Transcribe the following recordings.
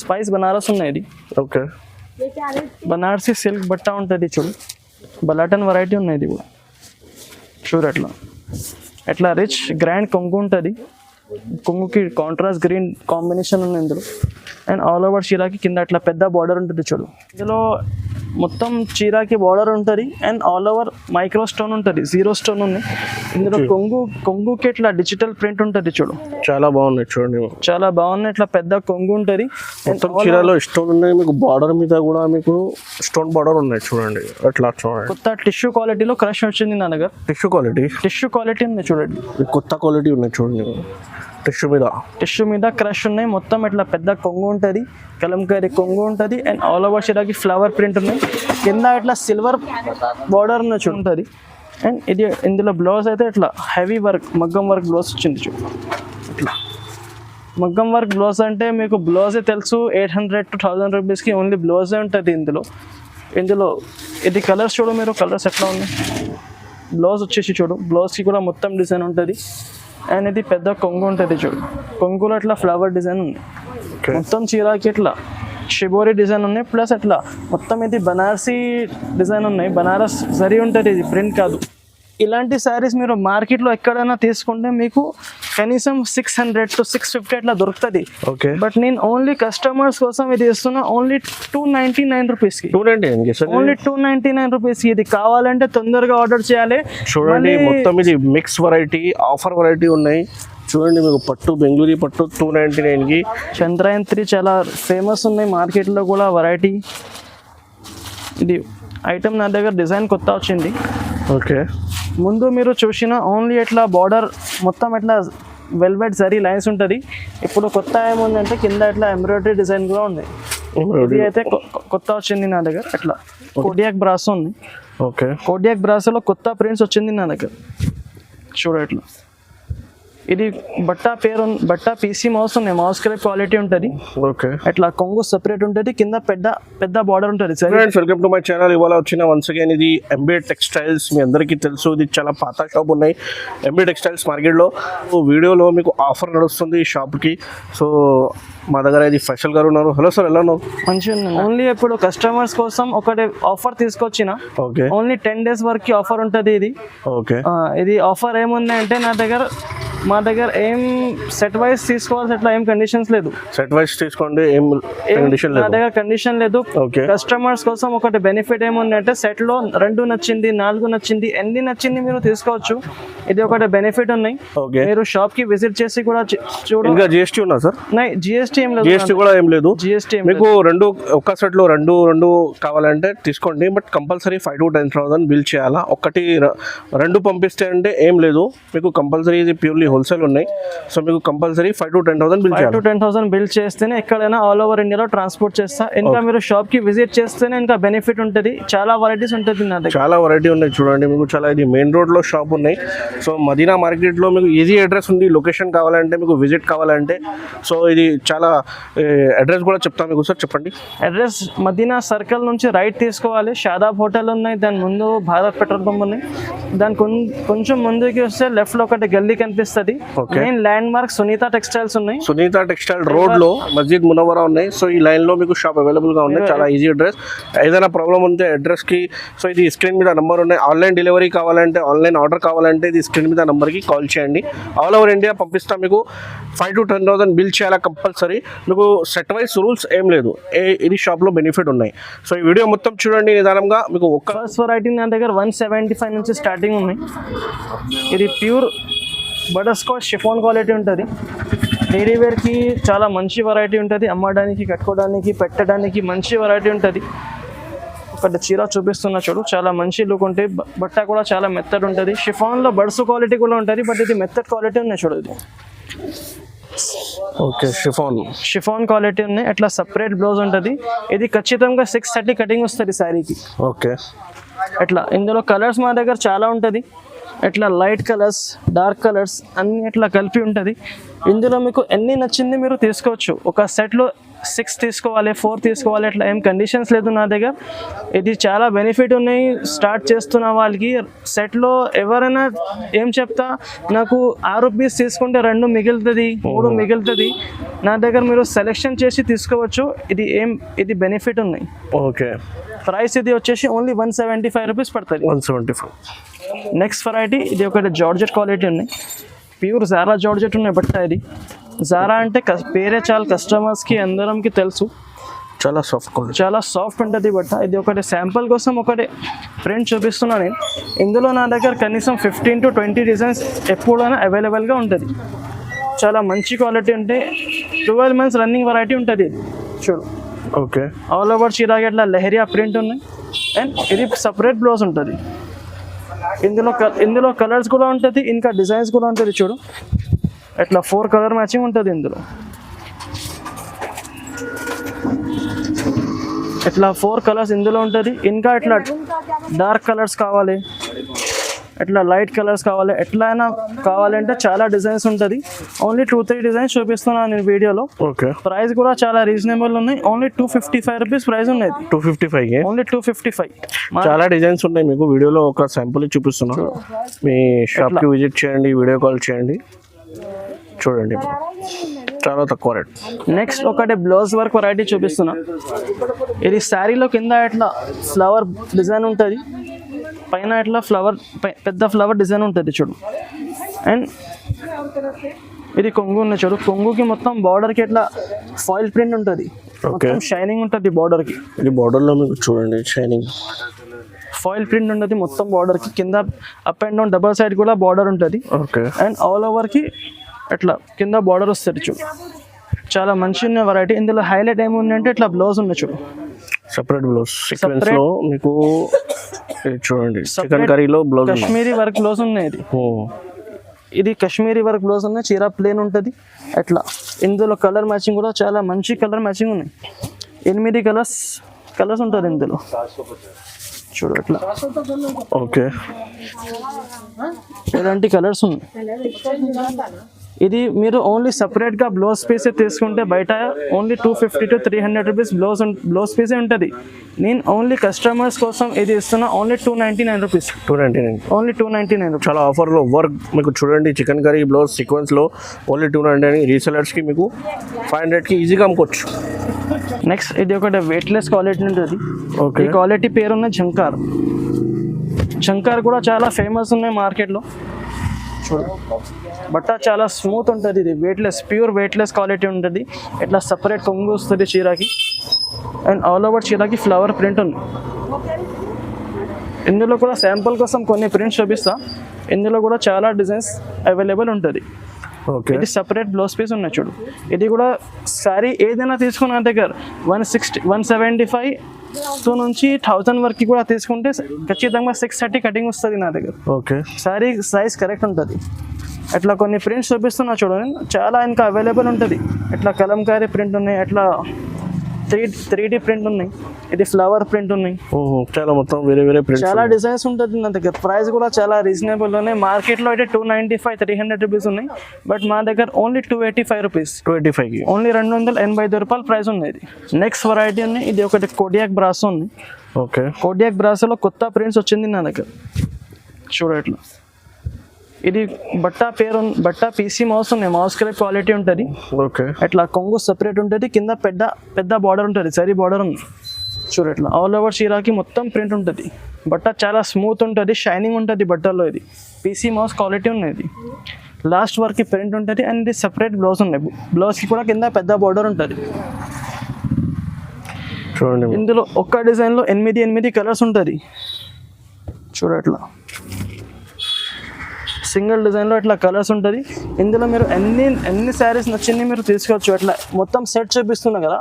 Spice Banaras ఉన్నాయి ఇది. Okay, Banarasi silk బట్ట ఉంటుంది చూడు, బలాటన్ వెరైటీ ఉన్నాయి ఇది కూడా చూడు. ఎట్లా రిచ్ గ్రాండ్ కొంగు ఉంటుంది, కొంగుకి కాంట్రాస్ట్ గ్రీన్ కాంబినేషన్ ఉంది ఇందులో. అండ్ ఆల్ ఓవర్ చీరాకి కింద అట్లా పెద్ద బార్డర్ ఉంటుంది చూడు. ఇందులో మొత్తం చీరాకి బార్డర్ ఉంటుంది and all over micro stone ఉంటుంది, జీరో స్టోన్ ఉంది ఇందులో. కొంగుకి ఇట్లా డిజిటల్ ప్రింట్ ఉంటుంది చూడు, చాలా బాగున్నాయి చూడండి, చాలా బాగున్నాయి. ఇట్లా పెద్ద కొంగు ఉంటుంది. మొత్తం చీరలో స్టోన్ ఉన్నాయి, మీకు బార్డర్ మీద కూడా మీకు స్టోన్ బార్డర్ ఉన్నాయి చూడండి. అట్లా చూడండి, కొత్త టిష్యూ క్వాలిటీలో క్రష్ వచ్చింది నా దగ్గర. టిష్యూ క్వాలిటీ ఉంది చూడండి, కొత్త క్వాలిటీ ఉన్నాయి చూడండి. టిష్యూ మీద క్రష్ ఉన్నాయి. మొత్తం ఇట్లా పెద్ద కొంగు ఉంటుంది, కలంకారీ కొంగు ఉంటుంది అండ్ ఆల్ ఓవర్ చీరాకి ఫ్లవర్ ప్రింట్ ఉన్నాయి. కింద ఇట్లా సిల్వర్ బార్డర్ ఉంటుంది. అండ్ ఇది ఇందులో బ్లౌజ్ అయితే ఇట్లా హెవీ వర్క్ మగ్గం వర్క్ బ్లౌజ్ వచ్చింది చూడు. ఇట్లా మగ్గం వర్క్ బ్లౌజ్ అంటే మీకు బ్లౌజే తెలుసు, 800 to 1000 రూపీస్కి ఓన్లీ బ్లౌజే ఉంటుంది ఇందులో. ఇది కలర్స్ చూడు మీరు, కలర్స్ ఎట్లా ఉన్నాయి. బ్లౌజ్ వచ్చేసి చూడు, బ్లౌజ్కి కూడా మొత్తం డిజైన్ ఉంటుంది. అండ్ ఇది పెద్ద కొంగు ఉంటుంది చూడు, కొంగులో ఇట్లా ఫ్లవర్ డిజైన్ ఉంది. మొత్తం చీరాకి ఇట్లా షిబోరి డిజైన్ ఉన్నాయి, ప్లస్ అట్లా మొత్తం ఇది బనారసీ డిజైన్ ఉన్నాయి. బనారస్ జరీ ఉంటుంది, ఇది ప్రింట్ కాదు. ఇలాంటి శారీస్ మీరు మార్కెట్లో ఎక్కడైనా తీసుకుంటే మీకు కనీసం 600 to 650 అట్లా దొరుకుతుంది. ఓకే, బట్ నేను ఓన్లీ కస్టమర్స్ కోసం ఇది ఇస్తున్నా ఓన్లీ 299 రూపీస్కి. ఓన్లీ 299 రూపీస్కి. ఇది కావాలంటే తొందరగా ఆర్డర్ చేయాలి. చూడండి, మొత్తం ఇది మిక్స్ వెరైటీ, ఆఫర్ వెరైటీ ఉన్నాయి చూడండి. మీకు పట్టు, బెంగళూరు పట్టు 299కి. చంద్రయాన్ 3 చాలా ఫేమస్ ఉన్నాయి మార్కెట్లో కూడా వెరైటీ. ఇది ఐటమ్ నా దగ్గర డిజైన్ కొత్త వచ్చింది. ఓకే, ముందు మీరు చూసిన ఓన్లీ ఎట్లా బార్డర్ మొత్తం ఎట్లా వెల్వెట్ జరీ లైన్స్ ఉంటుంది. ఇప్పుడు కొత్త ఏముందంటే కింద ఇట్లా ఎంబ్రాయిడరీ డిజైన్ కూడా ఉంది. ఇది అయితే కొత్త వచ్చింది నా దగ్గర. ఎట్లా కోడియాక్ బ్రాసో ఉంది. ఓకే, కోడియాక్ బ్రాసోలో కొత్త ప్రింట్స్ వచ్చింది నా దగ్గర చూడ. ఇట్లా ఇది బట్ట పీసీ మౌస్ ఉన్నాయి, మౌస్ క్రేప్ క్వాలిటీ ఉంటుంది. ఓకే, అట్లా కొంగు సెపరేట్ ఉంటుంది, కింద పెద్ద బార్డర్ ఉంటుంది. Welcome to my channel. ఇవాళ వచ్చిన వన్స్ అగైన్ ఇది ఎంబీ టెక్స్టైల్స్. మీ అందరికీ తెలుసు, ఇది చాలా పాత షాప్ ఉన్నాయి ఎంబీ టెక్స్టైల్స్ మార్కెట్లో. వీడియోలో మీకు ఆఫర్ నడుస్తుంది ఈ షాప్కి. సో మా దగ్గర ఇది ఫైసల్ గారు ఉన్నారు. హలో సార్, ఎలా ఉన్నారు? మంచిగా ఉన్నాను. ఓన్లీ ఇప్పుడు కస్టమర్స్ కోసం ఒకటి ఆఫర్ తీసుకొచ్చిన. ఓకే, ఓన్లీ 10 days వరకు ఆఫర్ ఉంటుంది ఇది. ఓకే, ఇది ఆఫర్ ఏముంది అంటే మా దగ్గర ఏం సెట్ వైజ్ తీసుకోవాల్సి అట్లా ఏం కండిషన్స్ లేదు. సెట్ వైజ్ తీసుకోండి, ఏం కండిషన్ లేదు. నా దగ్గర కండిషన్ లేదు. కస్టమర్స్ కోసం ఒకటి బెనిఫిట్ ఏముంది అంటే సెట్ లో 2 నచ్చింది, 4 నచ్చింది, ఎన్ని నచ్చింది మీరు తీసుకోవచ్చు. ఇది ఒకటి బెనిఫిట్ ఉన్నాయి. మీరు షాప్ కి విజిట్ చేసి కూడా చూడండి. ఇంకా జిఎస్టీ ఉన్నా సార్? జిఎస్టీ ఏం లేదు. జిఎస్టీ కూడా ఏం లేదు. జిఎస్టీ మీకు ఒక్క సెట్ లో రెండు కావాలంటే తీసుకోండి. బట్ కంపల్సరీ 5 to 10,000 బిల్ చేయాలా. ఒకటి 2 పంపిస్తే అంటే ఏం లేదు. మీకు కంపల్సరీ ఇది ప్యూర్లీ హోల్సేల్ ఉన్నాయి. సో మీకు కంపల్సరీ 5 to 10,000 బిల్ చేయాలి. 5 to 10,000 బిల్ చేస్తేనే ఎక్కడైనా ఆల్ ఓవర్ ఇండియాలో ట్రాన్స్పోర్ట్ చేస్తా. ఇంకా మీరు షాప్ కి విజిట్ చేస్తేనే ఇంకా బెనిఫిట్ ఉంటుంది. చాలా వెరైటీస్ ఉంటుంది నా దగ్గర, చాలా వెరైటీ ఉన్నాయి చూడండి. మీకు చాలా ఇది మెయిన్ రోడ్ లో షాప్ ఉన్నాయి. సో మదీనా మార్కెట్ లో మీకు ఈజీ అడ్రస్ ఉంది. లొకేషన్ కావాలంటే, మీకు విజిట్ కావాలంటే, సో ఇది చాలా అడ్రస్ కూడా చెప్తాను మీకు. సార్ చెప్పండి అడ్రస్. మదీనా సర్కిల్ నుంచి రైట్ తీసుకోవాలి, షాదాబ్ హోటల్ ఉన్నాయి, దాని ముందు భారత్ పెట్రోల్ పంప్ ఉన్నాయి. దాని కొంచెం ముందుకి వస్తే లెఫ్ట్ లో ఒకటి గల్లీ కనిపిస్తుంది. Main landmark Sunitha textiles ఉన్నాయి. సునీత టెక్స్టైల్ రోడ్ లో మస్జిద్ మునవరా ఉన్నాయి. సో ఈ లైన్ లో మీకు షాప్ అవైలబుల్ గా ఉన్నాయి. చాలా ఈజీ అడ్రస్. ఏదైనా ప్రాబ్లం ఉంటే అడ్రస్ కి, సో ఇది స్క్రీన్ మీద నంబర్ ఉన్నాయి. ఆన్లైన్ డెలివరీ కావాలంటే, ఆన్లైన్ ఆర్డర్ కావాలంటే ఇది స్క్రీన్ మీద నంబర్ కి కాల్ చేయండి. ఆల్ ఓవర్ ఇండియా పంపిస్తా. మీకు 5 to 10,000 బిల్ చేయాలా కంపల్సరీ. మీకు సెట్ వైజ్ రూల్స్ ఏం లేదు. ఇది షాప్ లో బెనిఫిట్ ఉన్నాయి. సో ఈ వీడియో మొత్తం చూడండి నిదానంగా. మీకు ఫస్ట్ వెరైటీ నా దగ్గర 175 నుంచి స్టార్టింగ్ ఉన్నాయి. ఇది pure butter scotch chiffon quality ఉంటుంది. డైలీ వేర్కి చాలా మంచి వెరైటీ ఉంటుంది. అమ్మడానికి, కట్టుకోవడానికి, పెట్టడానికి మంచి వెరైటీ ఉంటుంది. ఒకటి చీర చూపిస్తున్నా చూడు, చాలా మంచి లుక్ ఉంటుంది. బట్ట కూడా చాలా మెత్తడ్ ఉంటుంది. షిఫాన్లో బడ్స్ క్వాలిటీ కూడా ఉంటుంది, బట్ ఇది మెత్తడ్ క్వాలిటీ ఉన్నాయి చూడు. ఇది ఓకే, షిఫాన్ క్వాలిటీ ఉన్నాయి. అట్లా సపరేట్ బ్లౌజ్ ఉంటుంది. ఇది ఖచ్చితంగా 630 కటింగ్ వస్తుంది శారీకి. ఓకే, అట్లా ఇందులో కలర్స్ మా దగ్గర చాలా ఉంటుంది. ఇట్లా లైట్ కలర్స్, డార్క్ కలర్స్ అన్ని ఇట్లా కలిపి ఉంటుంది. ఇందులో మీకు ఎన్ని నచ్చింది మీరు తీసుకోవచ్చు. ఒక సెట్లో 6 తీసుకోవాలి, 4 తీసుకోవాలి, ఇట్లా ఏం కండిషన్స్ లేదు నా దగ్గర. ఇది చాలా బెనిఫిట్ ఉన్నాయి స్టార్ట్ చేస్తున్న వాళ్ళకి. సెట్లో ఎవరైనా ఏం చెప్తా, నాకు 6 పీస్ తీసుకుంటే 2 మిగులుతుంది, 3 మిగులుతుంది. నా దగ్గర మీరు సెలెక్షన్ చేసి తీసుకోవచ్చు. ఇది బెనిఫిట్ ఉన్నాయి. ఓకే, ప్రైస్ ఇది వచ్చేసి ఓన్లీ 175 రూపీస్ పడుతుంది. 175. నెక్స్ట్ వెరైటీ ఇది ఒకటి జార్జెట్ క్వాలిటీ ఉన్నాయి. ప్యూర్ జారా జార్జెట్ ఉన్నాయి బట్ట. ఇది జారా అంటే పేరే చాలా కస్టమర్స్కి అందరంకి తెలుసు. చాలా సాఫ్ట్ క్వాలిటీ, చాలా సాఫ్ట్ ఉంటుంది బట్ట. ఇది ఒకటి శాంపుల్ కోసం ఒకటి ప్రింట్ చూపిస్తున్నాను నేను. ఇందులో నా దగ్గర కనీసం 15 to 20 డిజైన్స్ ఎప్పుడైనా అవైలబుల్గా ఉంటుంది. చాలా మంచి క్వాలిటీ ఉంటాయి. 12 months రన్నింగ్ వెరైటీ ఉంటుంది. చూడు, ఓకే, ఆల్ ఓవర్ చీరాకి ఇట్లా లెహరియా ప్రింట్ ఉన్నాయి. అండ్ ఇది సపరేట్ బ్లౌజ్ ఉంటుంది. ఇందులో కలర్స్ కూడా ఉంటుంది, ఇంకా డిజైన్స్ కూడా ఉంటుంది. చూడు, ఇట్లా 4 కలర్ మ్యాచింగ్ ఉంటుంది ఇందులో. ఇట్లా 4 కలర్స్ ఇందులో ఉంటుంది. ఇంకా ఇట్లా డార్క్ కలర్స్ కావాలి, ఇట్లా లైట్ కలర్స్ కావాలి, ఎట్లయినా కావాలంటే చాలా డిజైన్స్ ఉంటుంది. ఓన్లీ 2-3 డిజైన్స్ చూపిస్తున్నాను నేను వీడియోలో. ఓకే, ప్రైస్ కూడా చాలా రీజనబుల్ ఉన్నాయి. ఓన్లీ 255 రూపీస్ ప్రైస్ ఉన్నది. 255. ఓన్లీ 255. చాలా డిజైన్స్ ఉన్నాయి. మీకు వీడియోలో ఒక శాంపుల్ చూపిస్తున్నాను. మీ షాప్కి విజిట్ చేయండి, వీడియో కాల్ చేయండి, చూడండి. చాలా తక్కువ రేట్. నెక్స్ట్ ఒకటి బ్లౌజ్ వర్క్ వెరైటీ చూపిస్తున్నా. ఇది శారీలో కింద ఇట్లా ఫ్లవర్ డిజైన్ ఉంటుంది, పైన ఇట్లా పెద్ద ఫ్లవర్ డిజైన్ ఉంటుంది. చూడు, అండ్ ఇది కొంగు ఉంది. చూడు, కొంగుకి మొత్తం బార్డర్కి ఇట్లా ఫాయిల్ ప్రింట్ ఉంటుంది. మొత్తం షైనింగ్ ఉంటుంది బార్డర్కి. ఇది బార్డర్లో మీకు చూడండి షైనింగ్ ఫాయిల్ ప్రింట్ ఉంటుంది మొత్తం బార్డర్కి. కింద up and down double side కూడా బార్డర్ ఉంటుంది. ఓకే, అండ్ ఆల్ ఓవర్కి ఇట్లా కింద బార్డర్ వస్తుంది. చూడు, చాలా మంచి ఉన్న వెరైటీ. ఇందులో హైలైట్ ఏముందంటే ఇట్లా బ్లౌజ్ ఉంది. చూడు, సెపరేట్ బ్లౌజ్ సీక్వెన్స్ లో మీకు చూడండి. చికెన్ కర్రీలో బ్లౌజ్, కాశ్మీరీ వర్క్ బ్లౌజ్ ఉన్నాయి. ఇది కాశ్మీరీ వర్క్ బ్లౌజ్ ఉన్నాయి. చీర ప్లేన్ ఉంటుంది అట్లా. ఇందులో కలర్ మ్యాచింగ్ కూడా చాలా మంచి కలర్ మ్యాచింగ్ ఉన్నాయి. 8 కలర్స్ ఉంటుంది ఇందులో. చూడు అట్లా. ఓకే, ఇలాంటి కలర్స్ ఉన్నాయి. ఇది మీరు ఓన్లీ సపరేట్గా బ్లౌజ్ పీసే తీసుకుంటే బయట ఓన్లీ 250 to 300 రూపీస్ బ్లౌజ్ పీసే ఉంటుంది. నేను ఓన్లీ కస్టమర్స్ కోసం ఇది ఇస్తున్నా. Only 299 rupees. 299. Only 299 rupees. చాలా ఆఫర్లో వర్క్ మీకు చూడండి. చికెన్ కర్రీ బ్లౌజ్ సీక్వెన్స్లో ఓన్లీ 299. రీసెలర్స్కి మీకు 500కి ఈజీగా అమ్ముకోవచ్చు. నెక్స్ట్ ఇది ఒకటి వెయిట్లెస్ క్వాలిటీ ఉంటుంది. ఓకే, ఈ క్వాలిటీ పేరున్న జంకార్. జంకార్ కూడా చాలా ఫేమస్ ఉన్నాయి మార్కెట్లో. చూడు, బట్ట చాలా స్మూత్ ఉంటుంది. ఇది వెయిట్లెస్, ప్యూర్ వెయిట్లెస్ క్వాలిటీ ఉంటుంది. ఇట్లా సపరేట్ కొంగు వస్తుంది చీరకి. అండ్ ఆల్ ఓవర్ చీరకి ఫ్లవర్ ప్రింట్ ఉంది. ఇందులో కూడా శాంపుల్ కోసం కొన్ని ప్రింట్స్ చూపిస్తా. ఇందులో కూడా చాలా డిజైన్స్ అవైలబుల్ ఉంటుంది. ఓకే, ఇది సపరేట్ బ్లౌజ్ పీస్ ఉన్నాయి. చూడు, ఇది కూడా శారీ ఏదైనా తీసుకున్న దగ్గర 175 నుంచి 1000 వరకు కూడా తీసుకుంటే ఖచ్చితంగా 630 కటింగ్ వస్తుంది నా దగ్గర. ఓకే, శారీ సైజ్ కరెక్ట్ ఉంటుంది. అట్లా కొన్ని ప్రింట్స్ చూపిస్తున్నా చూడండి. చాలా ఇంకా అవైలబుల్ ఉంటుంది. ఇట్లా కలంకారీ ప్రింట్ ఉన్నాయి, అట్లా 3D ప్రింట్ ఉన్నాయి. ఇది ఫ్లవర్ ప్రింట్ ఉన్నాయి. చాలా మొత్తం వేరే ప్రింట్, చాలా డిజైన్స్ ఉంటుంది నా దగ్గర. ప్రైస్ కూడా చాలా రీజనబుల్ ఉన్నాయి. మార్కెట్లో అయితే 295-300 రూపీస్ ఉన్నాయి. బట్ మా దగ్గర ఓన్లీ 285 రూపీస్. 285కి ఓన్లీ 285 రూపాయలు ప్రైస్ ఉంది. నెక్స్ట్ వెరైటీ ఉంది. ఇది ఒకటి కోడియాక్ బ్రాసో ఉంది. ఓకే, కోడియాక్ బ్రాసోలో కొత్త ప్రింట్స్ వచ్చింది నా దగ్గర. చూడు ఇట్లా. ఇది బట్ట పీసీ మౌస్ ఉన్నాయి. మౌస్ క్రేప్ క్వాలిటీ ఉంటుంది. ఓకే, అట్లా కొంగు సపరేట్ ఉంటుంది. కింద పెద్ద బార్డర్ ఉంటుంది, సరీ బార్డర్ ఉంది. చూడు ఇట్లా ఆల్ ఓవర్ చీరాకి మొత్తం ప్రింట్ ఉంటుంది. బట్ట చాలా స్మూత్ ఉంటుంది, షైనింగ్ ఉంటుంది బట్టల్లో. ఇది పీసీ మౌస్ క్వాలిటీ ఉన్నది. లాస్ట్ వరకు ప్రింట్ ఉంటుంది. అండ్ ఇది సపరేట్ బ్లౌజ్ ఉన్నాయి. బ్లౌజ్కి కూడా కింద పెద్ద బార్డర్ ఉంటుంది. చూడండి, ఇందులో ఒక్క డిజైన్లో 8 కలర్స్ ఉంటుంది. చూడు అట్లా సింగిల్ డిజైన్లో ఇట్లా కలర్స్ ఉంటుంది. ఇందులో మీరు ఎన్ని శారీస్ నచ్చింది మీరు తీసుకోవచ్చు. అట్లా మొత్తం సెట్ చూపిస్తున్నా కదా,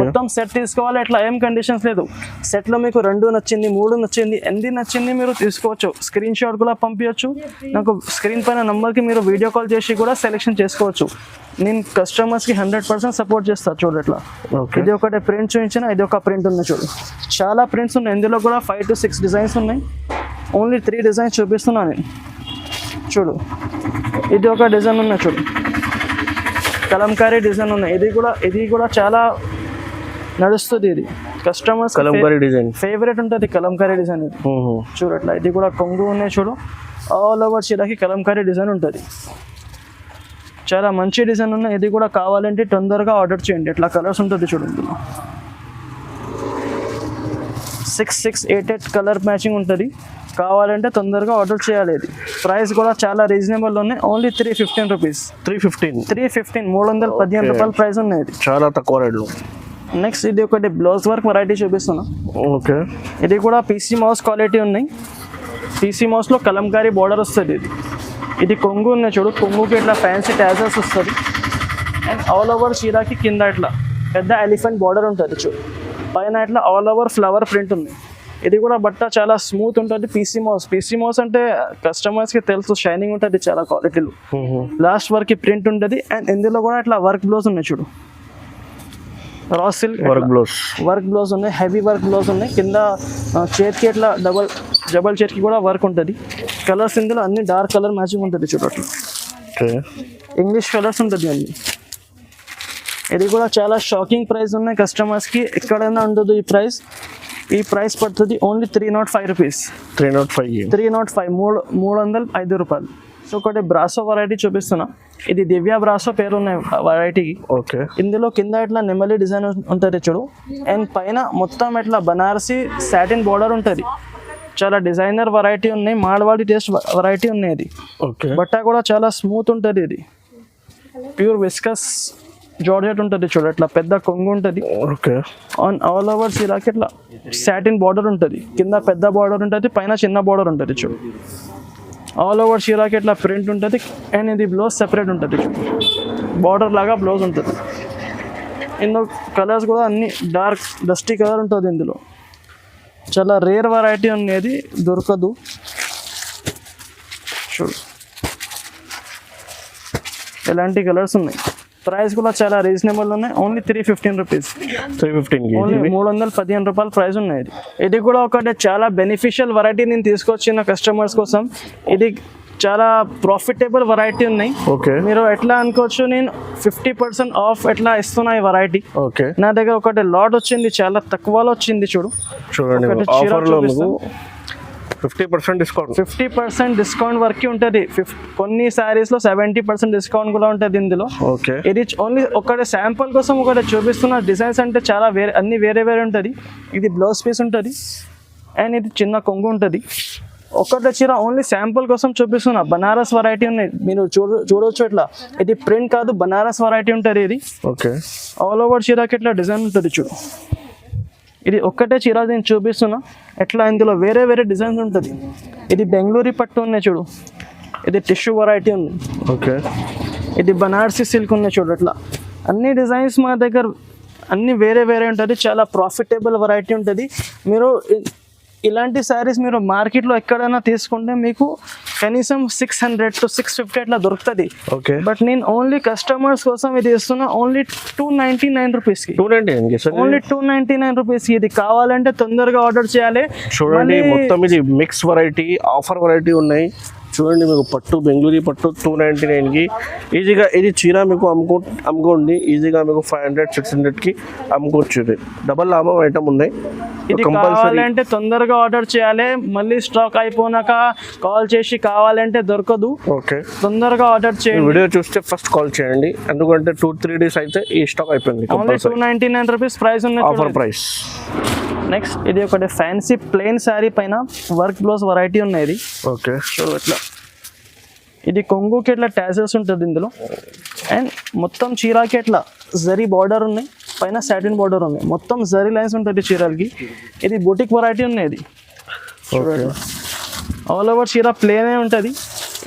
మొత్తం సెట్ తీసుకోవాలి. అట్లా ఏం కండిషన్స్ లేదు. సెట్లో మీకు 2 నచ్చింది, 3 నచ్చింది, ఎన్ని నచ్చింది మీరు తీసుకోవచ్చు. స్క్రీన్ షాట్ కూడా పంపించవచ్చు. నాకు స్క్రీన్ పైన నంబర్కి మీరు వీడియో కాల్ చేసి కూడా సెలెక్షన్ చేసుకోవచ్చు. నేను కస్టమర్స్కి 100% సపోర్ట్ చేస్తాను. చూడు ఇట్లా. ఇది ఒకటి ప్రింట్ చూపించిన, ఇది ఒక ప్రింట్ ఉంది. చూడు, చాలా ప్రింట్స్ ఉన్నాయి. ఇందులో కూడా 5 to 6 డిజైన్స్ ఉన్నాయి. ఓన్లీ 3 డిజైన్స్ చూపిస్తున్నాను నేను. చూడు, ఇది ఒక డిజైన్ ఉన్నాయి చూడు, కలంకారీ డిజైన్ ఉన్నాయి. ఇది కూడా చాలా నడుస్తుంది. ఇది కస్టమర్స్ కలంకారీ డిజైన్ ఫేవరెట్ ఉంటుంది కలంకారీ డిజైన్. ఇది చూడు అట్లా, ఇది కూడా కొంగు ఉన్నాయి చూడు, ఆల్ ఓవర్ చీరకి కలంకారీ డిజైన్ ఉంటుంది. చాలా మంచి డిజైన్ ఉన్నాయి. ఇది కూడా కావాలంటే తొందరగా ఆర్డర్ చేయండి. ఇట్లా కలర్స్ ఉంటుంది చూడు, ఇందులో 6, 6, 8, 8 కలర్ మ్యాచింగ్ ఉంటుంది. కావాలంటే తొందరగా ఆర్డర్ చేయాలి. ఇది ప్రైస్ కూడా చాలా రీజనబుల్ ఉన్నాయి. Only 315 rupees. 315 రూపాయల ప్రైస్ ఉన్నాయి. ఇది చాలా తక్కువ రేట్లో. నెక్స్ట్ ఇది ఒకటి బ్లౌజ్ వర్క్ వెరైటీ చూపిస్తున్నా. ఓకే, ఇది కూడా పీసీ మౌస్ క్వాలిటీ ఉన్నాయి. పీసీ మౌస్లో కలంకారీ బార్డర్ వస్తుంది. ఇది కొంగు ఉన్నాయి చూడు, కొంగుకి ఇట్లా ఫ్యాన్సీ ట్యాజర్స్ వస్తుంది. అండ్ ఆల్ ఓవర్ చీరాకి కింద ఇట్లా పెద్ద ఎలిఫెంట్ బార్డర్ ఉంటుంది చూడు, పైన ఇట్లా ఆల్ ఓవర్ ఫ్లవర్ ప్రింట్ ఉంది. ఇది కూడా బట్ట చాలా స్మూత్ ఉంటుంది. పీసీ మౌస్ అంటే కస్టమర్స్కి తెలుసు, షైనింగ్ ఉంటుంది చాలా క్వాలిటీలో. లాస్ట్ వరకు ప్రింట్ ఉంటుంది. అండ్ ఇందులో కూడా ఇట్లా వర్క్ బ్లౌజ్ ఉన్నాయి చూడు, రా సిల్క్ వర్క్ బ్లౌజ్ ఉన్నాయి, హెవీ వర్క్ బ్లౌజ్ ఉన్నాయి. కింద చేతికి ఇట్లా డబల్ చేతికి కూడా వర్క్ ఉంటుంది. కలర్స్ ఇందులో అన్ని డార్క్ కలర్ మ్యాచింగ్ ఉంటుంది చూడు అట్లా. ఇంగ్లీష్ కలర్స్ ఉంటుంది అన్ని. ఇది కూడా చాలా షాకింగ్ ప్రైస్ ఉన్నాయి కస్టమర్స్కి, ఎక్కడైనా ఉండదు ఈ ప్రైస్. ఈ ప్రైస్ పడుతుంది ఓన్లీ 305 రూపీస్. 305 రూపాయలు. సో ఒకటి బ్రాసో వెరైటీ చూపిస్తున్నా. ఇది దివ్య బ్రాసో పేరు ఉన్నాయి వెరైటీకి. ఓకే, ఇందులో కింద ఇట్లా నెమలి డిజైన్ ఉంటుంది చూడు, అండ్ పైన మొత్తం ఇట్లా బనారసి సాటిన్ బార్డర్ ఉంటుంది. చాలా డిజైనర్ వెరైటీ ఉన్నాయి, మాల్వాడి టేస్ట్ వెరైటీ ఉన్నాయి. ఇది ఓకే, బట్ట కూడా చాలా స్మూత్ ఉంటుంది. ఇది ప్యూర్ విస్కస్ జార్జెట్ ఉంటుంది చూడు, ఇట్లా పెద్ద కొంగు ఉంటుంది. ఓకే, ఆల్ ఓవర్ చీరాకి ఇట్లా సాటిన్ బార్డర్ ఉంటుంది. కింద పెద్ద బార్డర్ ఉంటుంది, పైన చిన్న బార్డర్ ఉంటుంది చూడు. ఆల్ ఓవర్ చీరాకి ఇట్లా ప్రింట్ ఉంటుంది. అండ్ ఇది బ్లౌజ్ సెపరేట్ ఉంటుంది చూడు, బార్డర్ లాగా బ్లౌజ్ ఉంటుంది. ఇందులో కలర్స్ కూడా అన్ని డార్క్ డస్టీ కలర్ ఉంటుంది. ఇందులో చాలా రేర్ వెరైటీ అనేది, దొరకదు చూడు. ఎలాంటి కలర్స్ ఉన్నాయి. ప్రైస్ కూడా చాలా రీజనబుల్ ఉన్నాయి. Only 315 rupees. 315 రూపాయల ప్రైస్ ఉన్నాయి. ఇది కూడా ఒకటి చాలా బెనిఫిషియల్ వెరైటీ నేను తీసుకొచ్చిన కస్టమర్స్ కోసం. ఇది చాలా ప్రాఫిటబుల్ వెరైటీ ఉన్నాయి. ఓకే, మీరు ఎట్లా అనుకోవచ్చు, నేను 50% ఆఫ్ ఎట్లా ఇస్తున్నా ఈ వెరైటీ. ఓకే, నా దగ్గర ఒకటి లాట్ వచ్చింది, చాలా తక్కువలో వచ్చింది చూడండి. ఆఫర్లో 50% డిస్కౌంట్ వరకు ఉంటుంది. కొన్ని సారీస్ లో 70% డిస్కౌంట్ కూడా ఉంటుంది ఇందులో. ఓకే, ఇది ఓన్లీ ఒకటి శాంపుల్ కోసం ఒకటి చూపిస్తున్న. డిజైన్స్ అంటే చాలా అన్ని వేరే ఉంటుంది. ఇది బ్లౌజ్ పీస్ ఉంటుంది. అండ్ ఇది చిన్న కొంగు ఉంటుంది. ఒకటి చీర ఓన్లీ శాంపుల్ కోసం చూపిస్తున్నా. బనారస్ వెరైటీ ఉన్నాయి, మీరు చూడవచ్చు. ఇట్లా ఇది ప్రింట్ కాదు, బనారస్ వెరైటీ ఉంటుంది ఇది. ఓకే, ఆల్ ఓవర్ చీరకి ఇట్లా డిజైన్ ఉంటుంది చూడు. ఇది ఒక్కటే చీర నేను చూపిస్తున్నా. ఎట్లా ఇందులో వేరే డిజైన్స్ ఉంటుంది. ఇది బెంగళూరు పట్టు ఉన్నాయి చూడు, ఇది టిష్యూ వెరైటీ ఉంది. ఓకే, ఇది బనారసి సిల్క్ ఉన్నాయి చూడు. అట్లా అన్ని డిజైన్స్ మా దగ్గర అన్ని వేరే ఉంటుంది. చాలా ప్రాఫిటబుల్ వెరైటీ ఉంటుంది. మీరు ఇలాంటి శారీస్ మీరు మార్కెట్లో ఎక్కడైనా తీసుకుంటే మీకు కనీసం 600 to 650 అట్లా దొరుకుతుంది. ఓకే, బట్ నేను ఓన్లీ కస్టమర్స్ కోసం ఇది ఇస్తున్నా ఓన్లీ 299 రూపీస్కి. ఓన్లీ 299 రూపీస్కి. ఇది కావాలంటే తొందరగా ఆర్డర్ చేయాలి. చూడండి, మొత్తం ఇది మిక్స్ వెరైటీ, ఆఫర్ వెరైటీ ఉన్నాయి. చూడండి, మీకు పట్టు బెంగళూరు పట్టు 299కి ఈజీగా. ఇది చీర మీకు అమ్ముకోండి ఈజీగా. మీకు 500-600కి అమ్ముకోవచ్చు. ఇది డబల్ లాభం ఐటమ్ ఉన్నాయి. ఇది కావాలంటే తొందరగా ఆర్డర్ చేయాలి. మళ్ళీ స్టాక్ అయిపోయినాక కాల్ చేసి కావాలంటే దొరకదు. ఓకే, తొందరగా ఆర్డర్ చేయండి. వీడియో చూస్తే ఫస్ట్ కాల్ చేయండి, ఎందుకంటే 2-3 డేస్ అయితే ఈ స్టాక్ అయిపోయింది. ఓన్లీ 299 రూపీస్ ప్రైస్ ఉంది, ఆఫర్ ప్రైస్. నెక్స్ట్ ఇది ఒకటి ఫ్యాన్సీ ప్లెయిన్ శారీ పైన వర్క్ బ్లౌజ్ వెరైటీ ఉన్నాయి. ఇది ఓకే, సో ఇట్లా ఇది కొంగుకి ఇట్లా ట్యాజెస్ ఉంటుంది ఇందులో. అండ్ మొత్తం చీరాకి ఇట్లా జరీ బార్డర్ ఉన్నాయి, పైన సాటిన్ బార్డర్ ఉన్నాయి. మొత్తం జరీ లైన్స్ ఉంటుంది చీరలకి. ఇది బొటిక్ వెరైటీ ఉన్నాయి. ఇది ఆల్ ఓవర్ చీర ప్లేనే ఉంటుంది.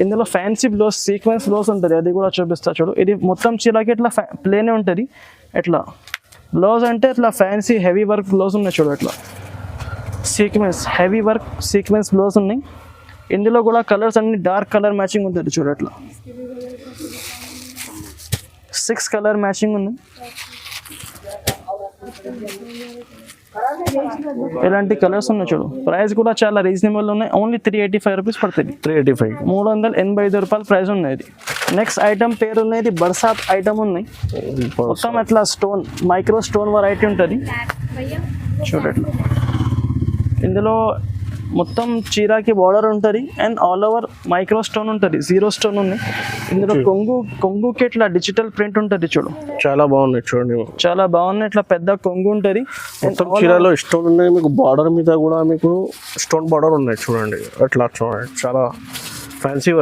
ఇందులో ఫ్యాన్సీ బ్లౌజ్, సీక్వెన్స్ బ్లౌజ్ ఉంటుంది. అది కూడా చూపిస్తా చూడు. ఇది మొత్తం చీరకి ఇట్లా ప్లేనే ఉంటుంది. ఎట్లా బ్లౌజ్ అంటే ఇట్లా ఫ్యాన్సీ హెవీ వర్క్ బ్లౌజ్ ఉన్నాయి చూడు. అట్లా sequence, heavy work sequence blouse ఉన్నాయి. ఇందులో కూడా కలర్స్ అన్ని డార్క్ కలర్ మ్యాచింగ్ ఉంటుంది చూడు. అట్లా 6 కలర్ మ్యాచింగ్ ఉంది. ఇలాంటి కలర్స్ ఉన్నాయి చూడు. ప్రైస్ కూడా చాలా రీజనబుల్ ఉన్నాయి. ఓన్లీ 385 రూపీస్ పడుతుంది. 385. 385 రూపాయల ప్రైస్ ఉన్నది. నెక్స్ట్ ఐటమ్ పేరు ఉన్నది బర్సాత్ ఐటమ్ ఉన్నాయి. మొత్తం అట్లా స్టోన్ మైక్రో స్టోన్ వెరైటీ ఉంటుంది చూడట్లా. ఇందులో మొత్తం చీరాకి బార్డర్ ఉంటుంది and all over micro stone ఉంటుంది, జీరో స్టోన్ ఉంది. ఇందులో కొంగుకి ఇట్లా డిజిటల్ ప్రింట్ ఉంటుంది చూడు. చాలా బాగున్నాయి చూడండి. చాలా బాగున్నాయి. ఇట్లా పెద్ద కొంగు ఉంటుంది. మొత్తం చీరలో స్టోన్ ఉన్నాయి. మీకు బార్డర్ మీద కూడా మీకు స్టోన్ బార్డర్ ఉన్నాయి చూడండి. అట్లా చూడండి చాలా ఫ్యాన్సీ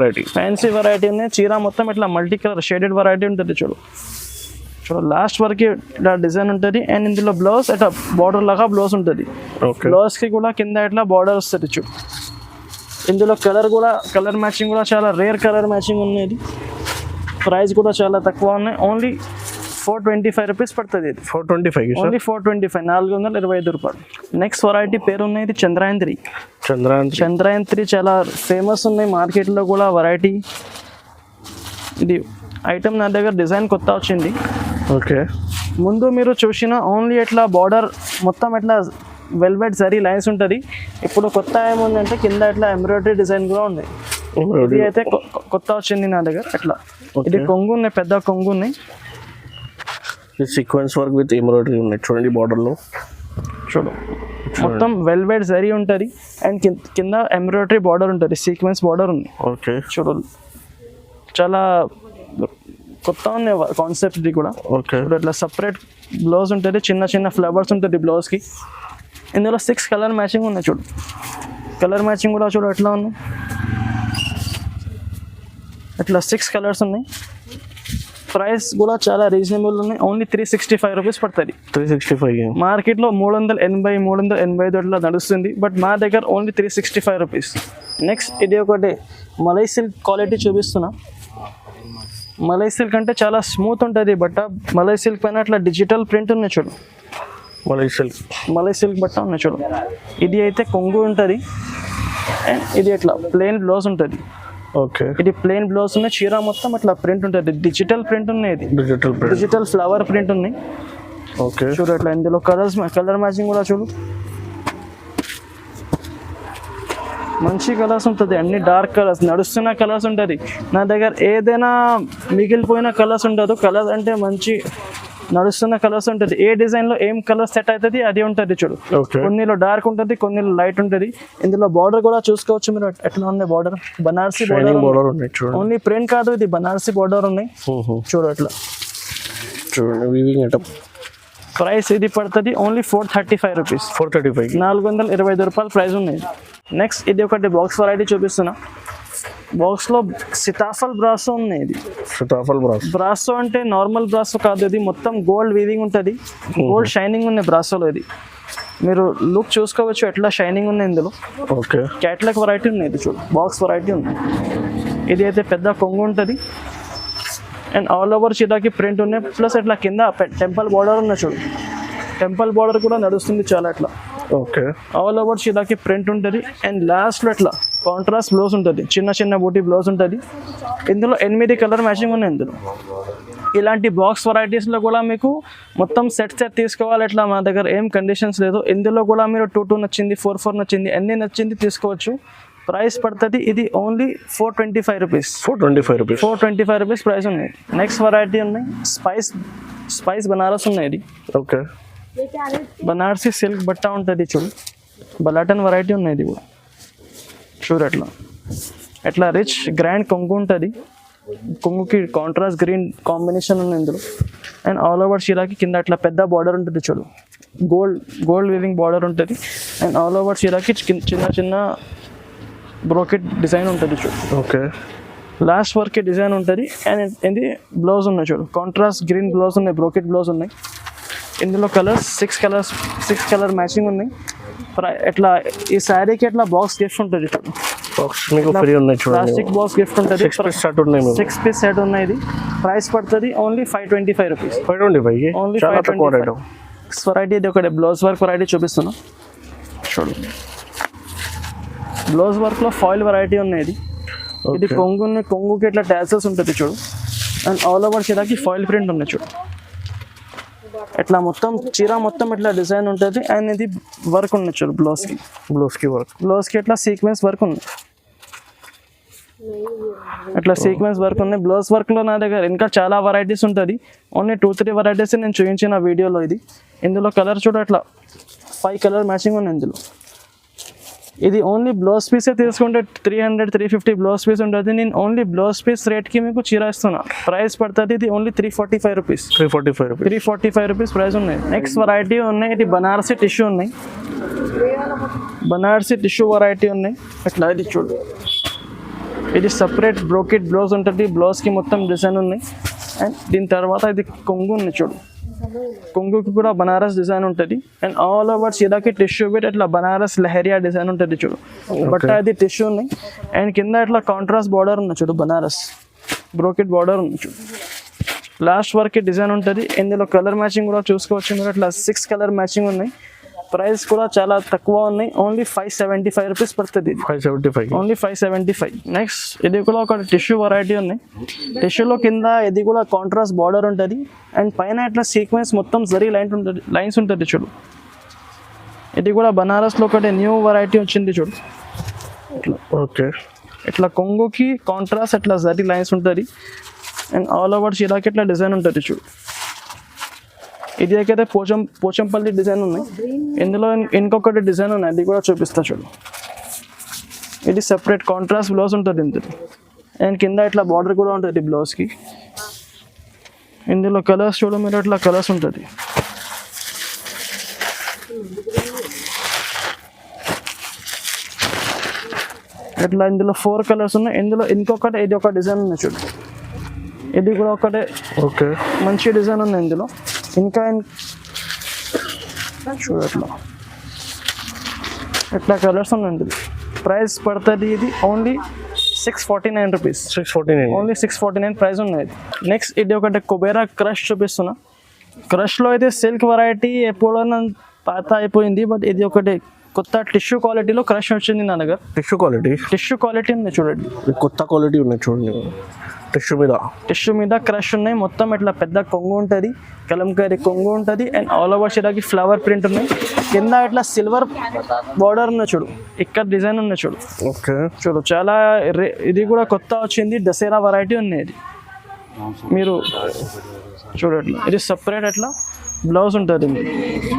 వెరైటీ ఉన్నాయి. చీర మొత్తం ఇట్లా మల్టీ కలర్ షేడెడ్ వెరైటీ ఉంటుంది చూడు. లాస్ట్ వరకు ఇట్లా డిజైన్ ఉంటుంది అండ్ ఇందులో బ్లౌజ్ ఇట్లా బార్డర్ లాగా బ్లౌజ్ ఉంటుంది. బ్లౌజ్కి కూడా కింద ఇట్లా బార్డర్ వస్తుంది చూడు. ఇందులో కలర్ మ్యాచింగ్ కూడా చాలా రేర్ కలర్ మ్యాచింగ్ ఉన్నది. ప్రైస్ కూడా చాలా తక్కువ ఉన్నాయి. ఓన్లీ 425 రూపీస్ పడుతుంది. ఇది 425. ఓన్లీ 425, 425 రూపాయలు. నెక్స్ట్ వెరైటీ పేరు ఉన్నది చంద్రయాన్ 3 చాలా ఫేమస్ ఉన్నాయి మార్కెట్లో కూడా వెరైటీ. ఇది ఐటమ్ నా దగ్గర డిజైన్ కొత్త వచ్చింది. ఓకే. ముందు మీరు చూసిన ఓన్లీ ఎట్లా బార్డర్ మొత్తం ఎట్లా వెల్వెట్ జరీ లైన్స్ ఉంటుంది. ఇప్పుడు కొత్త ఏముందంటే కింద ఎట్లా ఎంబ్రాయిడరీ డిజైన్ కూడా ఉంది. ఇది అయితే కొత్త వచ్చింది నా దగ్గర. ఎట్లా ఇది కొంగు ఉన్నాయి, పెద్ద కొంగు ఉన్నాయి. సీక్వెన్స్ వర్క్ విత్ ఎంబ్రాయిడరీ ఉన్నాయి చూడండి బార్డర్లో. చూడు మొత్తం వెల్వెట్ జరీ ఉంటుంది అండ్ కింద ఎంబ్రాయిడరీ బార్డర్ ఉంటుంది, సీక్వెన్స్ బార్డర్ ఉంది. ఓకే. చూడు చాలా కొత్త ఉంది కాన్సెప్ట్ ఇది కూడా. ఓకే. ఇట్లా సపరేట్ బ్లౌజ్ ఉంటుంది, చిన్న ఫ్లవర్స్ ఉంటుంది బ్లౌజ్కి. ఇందులో 6 కలర్ మ్యాచింగ్ ఉన్నాయి చూడు. కలర్ మ్యాచింగ్ కూడా చూడు ఎట్లా ఉన్నాయి. ఇట్లా 6 కలర్స్ ఉన్నాయి. ప్రైస్ కూడా చాలా రీజనబుల్ ఉన్నాయి. ఓన్లీ 365 రూపీస్ పడుతుంది. 365. మార్కెట్లో 380, 385 అట్లా నడుస్తుంది. బట్ మా దగ్గర ఓన్లీ 365 రూపీస్. నెక్స్ట్ ఇది ఒకటి మలై సిల్క్ క్వాలిటీ చూపిస్తున్నా. మలై సిల్క్ అంటే చాలా స్మూత్ ఉంటుంది బట్ట. మలై సిల్క్ పైన అట్లా డిజిటల్ ప్రింట్ ఉన్నాయి చూడు. మలై సిల్క్ బట్ట ఉన్నాయి చూడు. ఇది అయితే కొంగు ఉంటుంది అండ్ ఇది అట్లా ప్లెయిన్ బ్లౌజ్ ఉంటుంది. ఓకే. ఇది ప్లెయిన్ బ్లౌజ్ ఉన్నాయి. చీర మొత్తం అట్లా ప్రింట్ ఉంటుంది, డిజిటల్ ప్రింట్ ఉన్నాయి. ఇది డిజిటల్ ఫ్లవర్ ప్రింట్ ఉన్నాయి. ఓకే. చూడు అట్లా ఇందులో కలర్ మ్యాచింగ్ కూడా చూడు. మంచి కలర్స్ ఉంటుంది, అన్ని డార్క్ కలర్స్, నడుస్తున్న కలర్స్ ఉంటుంది నా దగ్గర. ఏదైనా మిగిలిపోయిన కలర్స్ ఉండదు. కలర్స్ అంటే మంచి నడుస్తున్న కలర్స్ ఉంటుంది. ఏ డిజైన్లో ఏం కలర్ సెట్ అవుతుంది అది ఉంటుంది చూడు. కొన్నిలో డార్క్ ఉంటుంది, కొన్నిలో లైట్ ఉంటుంది. ఇందులో బార్డర్ కూడా చూసుకోవచ్చు మీరు ఎట్లా ఉంది బార్డర్. బనారసి బార్డర్ ఉన్నాయి. ఓన్లీ ప్రింట్ కాదు, ఇది బనారసి బార్డర్ ఉన్నాయి చూడు అట్లా. చూడండి ప్రైస్ ఇది పడుతుంది ఓన్లీ 435 రూపీస్. 425 రూపాయలు ప్రైస్ ఉన్నాయి. నెక్స్ట్ ఇది ఒకటి బాక్స్ వెరైటీ చూపిస్తున్నా. బాక్స్లో సితాఫల్ బ్రాసో ఉన్నాయి. ఇది బ్రాసో అంటే నార్మల్ బ్రాసో కాదు, ఇది మొత్తం గోల్డ్ వీవింగ్ ఉంటుంది, గోల్డ్ షైనింగ్ ఉన్నాయి బ్రాసోలో. ఇది మీరు లుక్ చూసుకోవచ్చు ఎట్లా షైనింగ్ ఉన్నాయి ఇందులో. ఓకే. క్యాట్లాగ్ వెరైటీ ఉన్నాయి. ఇది చూడు బాక్స్ వెరైటీ ఉంది. ఇది అయితే పెద్ద కొంగు ఉంటుంది అండ్ ఆల్ ఓవర్ చీరాకి ప్రింట్ ఉన్నాయి. ప్లస్ ఇట్లా కింద టెంపుల్ బార్డర్ ఉన్నాయి చూడు. టెంపుల్ బార్డర్ కూడా నడుస్తుంది చాలా ఇట్లా. ఓకే. ఆల్ ఓవర్ చీరాకి ప్రింట్ ఉంటుంది అండ్ లాస్ట్లో ఇట్లా కాంట్రాస్ట్ బ్లౌజ్ ఉంటుంది, చిన్న బూటీ బ్లౌజ్ ఉంటుంది. ఇందులో 8 కలర్ మ్యాచింగ్ ఉన్నాయి ఇందులో. ఇలాంటి బాక్స్ వెరైటీస్లో కూడా మీకు మొత్తం సెట్ తీసుకోవాలి ఎట్లా మా దగ్గర ఏం కండిషన్స్ లేదు. ఇందులో కూడా మీరు 2 నచ్చింది, 4 నచ్చింది, ఎన్ని నచ్చింది తీసుకోవచ్చు. ప్రైస్ పడుతుంది ఇది ఓన్లీ 425 రూపీస్. 425 రూపీస్ ప్రైస్ ఉన్నాయి. నెక్స్ట్ వెరైటీ ఉన్నాయి స్పైస్ బనారస్ ఉన్నాయి. ఇది ఓకే. బనారసి సిల్క్ బట్ట ఉంటుంది చూడు. బలాటన్ వెరైటీ ఉన్నాయి. ఇది కూడా చూడు ఎట్లా రిచ్ గ్రాండ్ కొంగు ఉంటుంది. కొంగుకి కాంట్రాస్ట్ గ్రీన్ కాంబినేషన్ ఉంది ఇందులో. అండ్ ఆల్ ఓవర్ చీరాకి కింద అట్లా పెద్ద బార్డర్ ఉంటుంది చూడు. గోల్డ్ వీవింగ్ బార్డర్ ఉంటుంది అండ్ ఆల్ ఓవర్ చీరాకి చిన్న బ్రోకెట్ డిజైన్ ఉంటుంది చూడు. ఓకే. లాస్ట్ వరకు డిజైన్ ఉంటుంది అండ్ ఇది బ్లౌజ్ ఉన్నాయి చూడు. కాంట్రాస్ట్ గ్రీన్ బ్లౌజ్ ఉన్నాయి, బ్రోకెట్ బ్లౌజ్ ఉన్నాయి. ఇందులో సిక్స్ కలర్ మ్యాచింగ్ ఉన్నాయి. ఎట్లా ఈ శారీకి ఎట్లా బాక్స్ గిఫ్ట్ ఉంటుంది చూడు. ప్లాస్టిక్ బాక్స్ గిఫ్ట్ ఉంటుంది. 6 పీస్ సెట్ ఉన్నాయి. ఇది ప్రైస్ పడుతుంది ఓన్లీ 525 రూపీస్. ఓన్లీ 525. వెరైటీ ఇది ఒకటి బ్లౌజ్ వర్క్ వెరైటీ చూపిస్తున్నా చూడు. బ్లౌజ్ వర్క్లో ఫాయిల్ వెరైటీ ఉన్నాయి. ఇది కొంగుకి ఇట్లా టాసెస్ ఉంటుంది చూడు. అండ్ ఆల్ ఓవర్ చీరాకి ఫాయిల్ ప్రింట్ ఉన్నాయి చూడు. ఇట్లా మొత్తం చీర మొత్తం ఇట్లా డిజైన్ ఉంటుంది అండ్ ఇది వర్క్ ఉంది చూడు బ్లౌజ్కి వర్క్. బ్లౌజ్కి ఇట్లా సీక్వెన్స్ వర్క్ ఉంది, ఇట్లా సీక్వెన్స్ వర్క్ ఉంది. బ్లౌజ్ వర్క్లో నా దగ్గర ఇంకా చాలా వెరైటీస్ ఉంటుంది. ఓన్లీ 2-3 వెరైటీస్ నేను చూపించిన వీడియోలో. ఇందులో కలర్ చూడ అట్లా 5 కలర్ మ్యాచింగ్ ఉంది ఇందులో. ఇది ఓన్లీ బ్లౌజ్ పీసే తీసుకుంటే 300-350 బ్లౌజ్ పీస్ ఉంటుంది. నేను ఓన్లీ బ్లౌజ్ పీస్ రేట్కి మీకు చీర ఇస్తున్నా. ప్రైస్ పడుతుంది ఇది ఓన్లీ 345 రూపీస్. 345 రూపీస్ ప్రైస్ ఉన్నాయి. నెక్స్ట్ వెరైటీ ఉన్నాయి, ఇది బనారసి టిష్యూ ఉన్నాయి, బనారసి టిష్యూ వెరైటీ ఉన్నాయి. అట్లా ఇది చూడు, ఇది సపరేట్ బ్రోకెట్ బ్లౌజ్ ఉంటుంది, బ్లౌజ్కి మొత్తం డిజైన్ ఉన్నాయి. అండ్ దీని తర్వాత ఇది కొంగు ఉంది చూడు, కొంగుకి కూడా బనారస్ డిజైన్ ఉంటుంది. అండ్ ఆల్ ఓవర్ చీరకి టిష్యూ పెట్టి ఇట్లా బనారస్ లహరియా డిజైన్ ఉంటుంది చూడు. బట్ అది టిష్యూ ఉన్నాయి అండ్ కింద ఇట్లా కాంట్రాస్ట్ బార్డర్ ఉంది చూడు, బనారస్ బ్రోకెట్ బార్డర్ ఉంది చూడు. లాస్ట్ వరకు డిజైన్ ఉంటుంది. ఇందులో కలర్ మ్యాచింగ్ కూడా చూసుకోవచ్చు మీరు. ఇట్లా 6 కలర్ మ్యాచింగ్ ఉన్నాయి. ప్రైస్ కూడా చాలా తక్కువ ఉన్నాయి, ఓన్లీ 575 రూపీస్ పడుతుంది. 575, ఓన్లీ 575. నెక్స్ట్ ఇది కూడా ఒక టిష్యూ వెరైటీ ఉన్నాయి. టిష్యూలో కింద ఇది కూడా కాంట్రాస్ట్ బార్డర్ ఉంటుంది అండ్ పైన ఇట్లా సీక్వెన్స్ మొత్తం జరీ లైన్స్ ఉంటుంది చూడు. ఇది కూడా బనారస్లో ఒకటి న్యూ వెరైటీ వచ్చింది చూడు. ఇట్లా ఓకే, ఇట్లా కొంగుకి కాంట్రాస్ట్ ఇట్లా జరీ లైన్స్ ఉంటుంది అండ్ ఆల్ ఓవర్ చీరకి ఇట్లా డిజైన్ ఉంటుంది చూడు. ఇది అయితే పోచంపల్లి డిజైన్ ఉన్నాయి. ఇందులో ఇంకొకటి డిజైన్ ఉన్నాయి, అది కూడా చూపిస్తా చూడు. ఇది సెపరేట్ కాంట్రాస్ట్ బ్లౌజ్ ఉంటుంది ఇందులో అండ్ కింద ఇట్లా బార్డర్ కూడా ఉంటుంది బ్లౌజ్కి. ఇందులో కలర్స్ చూడు మీరు, ఇట్లా కలర్స్ ఉంటుంది. ఇట్లా ఇందులో 4 కలర్స్ ఉన్నాయి. ఇందులో ఇంకొకటి ఇది ఒక డిజైన్ ఉంది చూడు, ఇది కూడా ఒకటే. ఓకే, మంచి డిజైన్ ఉంది ఇందులో. ఇంకా చూడట్లా ఎట్లా కలర్స్ ఉన్నాయండి. ప్రైస్ పడుతుంది ఇది ఓన్లీ 649 రూపీస్. 649, ఓన్లీ 649 ప్రైస్ ఉన్నది. నెక్స్ట్ ఇది ఒకటి కుబేరా క్రష్ చూపిస్తున్నా. క్రష్లో అయితే సిల్క్ వెరైటీ ఎప్పుడైనా పాత అయిపోయింది, బట్ ఇది ఒకటి కొత్త టిష్యూ క్వాలిటీలో క్రష్ వచ్చింది నా దగ్గర. టిష్యూ క్వాలిటీ ఉంది చూడండి, కొత్త క్వాలిటీ ఉన్నాయి చూడండి. టిష్యూ మీద క్రష్ ఉన్నాయి. మొత్తం ఇట్లా పెద్ద కొంగు ఉంటుంది, కలంకారీ కొంగు ఉంటుంది అండ్ ఆల్ ఓవర్ చీరకి ఫ్లవర్ ప్రింట్ ఉన్నాయి. కింద ఇట్లా సిల్వర్ బార్డర్ ఉన్నాయి చూడు, ఇక్కడ డిజైన్ ఉన్నాయి చూడు. ఓకే, చూడు చాలా ఇది కూడా కొత్త వచ్చింది, దసరా వెరైటీ ఉన్నాయి. ఇది మీరు చూడట్లా, ఇది సపరేట్ అట్లా బ్లౌజ్ ఉంటుంది,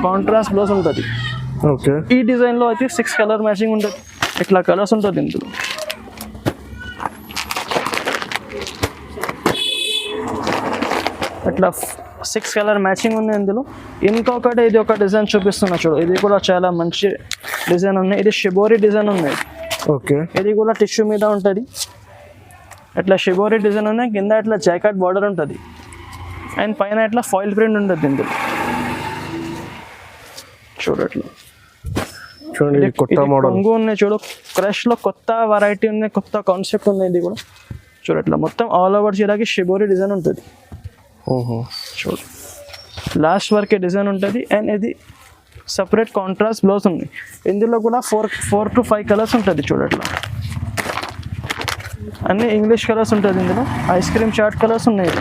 కాంట్రాస్ట్ బ్లౌజ్ ఉంటుంది. ఓకే, ఈ డిజైన్లో అయితే 6 కలర్ మ్యాచింగ్ ఉంటుంది. ఇట్లా కలర్స్ ఉంటుంది ఇందులో. ఇట్లా 6 కలర్ మ్యాచింగ్ ఉంది ఇందులో. ఇంకొకటి ఇది ఒక డిజైన్ చూపిస్తున్నా చూడు, ఇది కూడా చాలా మంచి డిజైన్ ఉన్నాయి. ఇది షిబోరి డిజైన్ ఉంది. ఓకే, ఇది కూడా టిష్యూ మీద ఉంటుంది. ఇట్లా షిబోరి డిజైన్ ఉన్నాయి. కింద ఇట్లా జాకెట్ బార్డర్ ఉంటుంది అండ్ పైన ఇట్లా ఫాయిల్ ప్రింట్ ఉంటుంది ఇందులో. చూడట్లా చూడండి, కొత్త మోడల్ కొంగు ఉన్నాయి చూడు. క్రష్లో కొత్త వెరైటీ ఉంది, కొత్త కాన్సెప్ట్ ఉంది. ఇది కూడా చూడట్లా మొత్తం ఆల్ ఓవర్ చీరకి షిబోరి డిజైన్ ఉంటుంది. చూడు లాస్ట్ వరకే డిజైన్ ఉంటుంది అండ్ ఇది సపరేట్ కాంట్రాస్ట్ బ్లౌజ్ ఉంది. ఇందులో కూడా 4 to 5 కలర్స్ ఉంటుంది చూడట్లా. అన్ని ఇంగ్లీష్ కలర్స్ ఉంటుంది ఇందులో. ఐస్ క్రీమ్ చాట్ కలర్స్ ఉన్నాయి.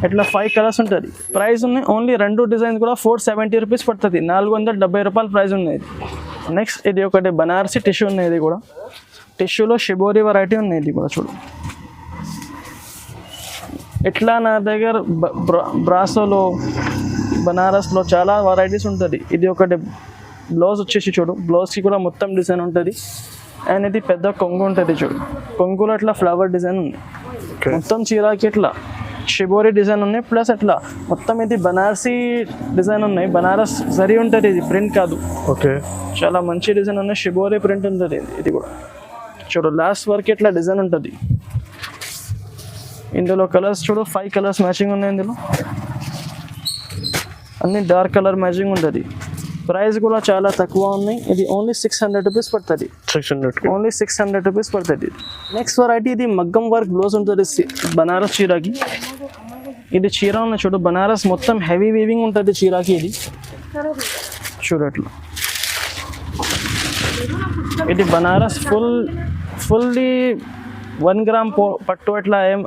ఇట్లా 5 కలర్స్ ఉంటుంది. ప్రైస్ ఉన్నాయి ఓన్లీ 2 డిజైన్స్ కూడా 470 రూపీస్ పడుతుంది. 470 రూపాయల ప్రైస్ ఉన్నాయి. నెక్స్ట్ ఇది ఒకటి బనారసి టిష్యూ ఉన్నాయి. ఇది కూడా టిష్యూలో షిబోరి వెరైటీ ఉన్నాయి. ఇది కూడా చూడు. ఇట్లా నా దగ్గర బ్రాసోలో బనారస్లో చాలా వెరైటీస్ ఉంటుంది. ఇది ఒకటి బ్లౌజ్ వచ్చేసి చూడు, బ్లౌజ్కి కూడా మొత్తం డిజైన్ ఉంటుంది అండ్ ఇది పెద్ద కొంగు ఉంటుంది చూడు. కొంగులో ఇట్లా ఫ్లవర్ డిజైన్ ఉంది. మొత్తం చీరకి ఇట్లా షిబోరి డిజైన్ ఉన్నాయి. ప్లస్ అట్లా మొత్తం ఇది బనారసి డిజైన్ ఉన్నాయి. బనారస్ జరీ ఉంటుంది, ఇది ప్రింట్ కాదు. ఓకే, చాలా మంచి డిజైన్ ఉన్నాయి. షిబోరి ప్రింట్ ఉంటుంది. ఇది కూడా చూడు లాస్ట్ వరకు ఇట్లా డిజైన్ ఉంటుంది. ఇందులో కలర్స్ చూడు, 5 కలర్స్ మ్యాచింగ్ ఉన్నాయి. ఇందులో అన్ని డార్క్ కలర్ మ్యాచింగ్ ఉంటుంది. ప్రైస్ కూడా చాలా తక్కువ ఉన్నాయి. ఇది ఓన్లీ 600 రూపీస్ పడుతుంది. ఓన్లీ 600 రూపీస్ పడుతుంది. నెక్స్ట్ వెరైటీ ఇది మగ్గం వర్క్ బ్లౌజ్ ఉంటుంది బనారస్ చీరకి. ఇది చీర ఉన్న చూడు, బనారస్ మొత్తం హెవీ వీవింగ్ ఉంటుంది చీరకి. ఇది చూడట్లు, ఇది బనారస్ ఫుల్లీ 1 గ్రామ్ పట్టు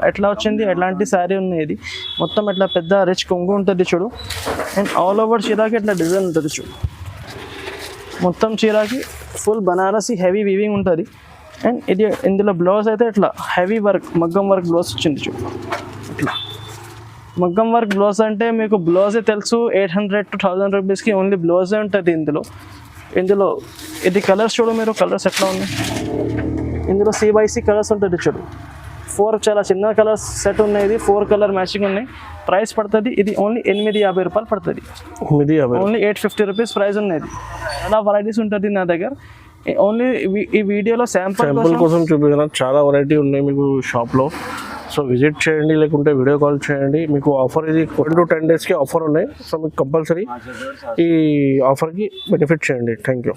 ఎట్లా వచ్చింది, ఎట్లాంటి శారీ ఉంది. ఇది మొత్తం ఇట్లా పెద్ద రిచ్ కొంగు ఉంటుంది చూడు అండ్ ఆల్ ఓవర్ చీరాకి ఇట్లా డిజైన్ ఉంటుంది చూడు, మొత్తం చీరాకి ఫుల్ బనారసి హెవీ వీవింగ్ ఉంటుంది. అండ్ ఇది ఇందులో బ్లౌజ్ అయితే ఇట్లా హెవీ వర్క్ మగ్గం వర్క్ బ్లౌజ్ వచ్చింది చూడు. ఇట్లా మగ్గం వర్క్ బ్లౌజ్ అంటే మీకు బ్లౌజే తెలుసు, 800 to 1000 రూపీస్కి ఓన్లీ బ్లౌజే ఉంటుంది ఇందులో ఇది కలర్స్ చూడు మీరు, కలర్స్ ఎట్లా ఉన్నాయి. ఇందులో C/C కలర్స్ ఉంటుంది చూడు, 4 చాలా చిన్న కలర్స్ సెట్ ఉన్నాయి. ఇది 4 కలర్ మ్యాచింగ్ ఉన్నాయి. ప్రైస్ పడుతుంది ఇది ఓన్లీ 850 రూపాయలు పడుతుంది. 850 ఓన్లీ 850 రూపీస్ ప్రైస్ ఉన్నది. చాలా వెరైటీస్ ఉంటుంది నా దగ్గర. ఓన్లీ ఈ వీడియోలో శాంపుల్ కోసం చూపించిన చాలా వెరైటీ ఉన్నాయి మీకు షాప్లో. సో విజిట్ చేయండి, లేకుంటే వీడియో కాల్ చేయండి. మీకు ఆఫర్ ఇది 1 to 10 డేస్కి ఆఫర్ ఉన్నాయి. సో మీకు కంపల్సరీ ఈ ఆఫర్కి బెనిఫిట్ చేయండి. Thank you.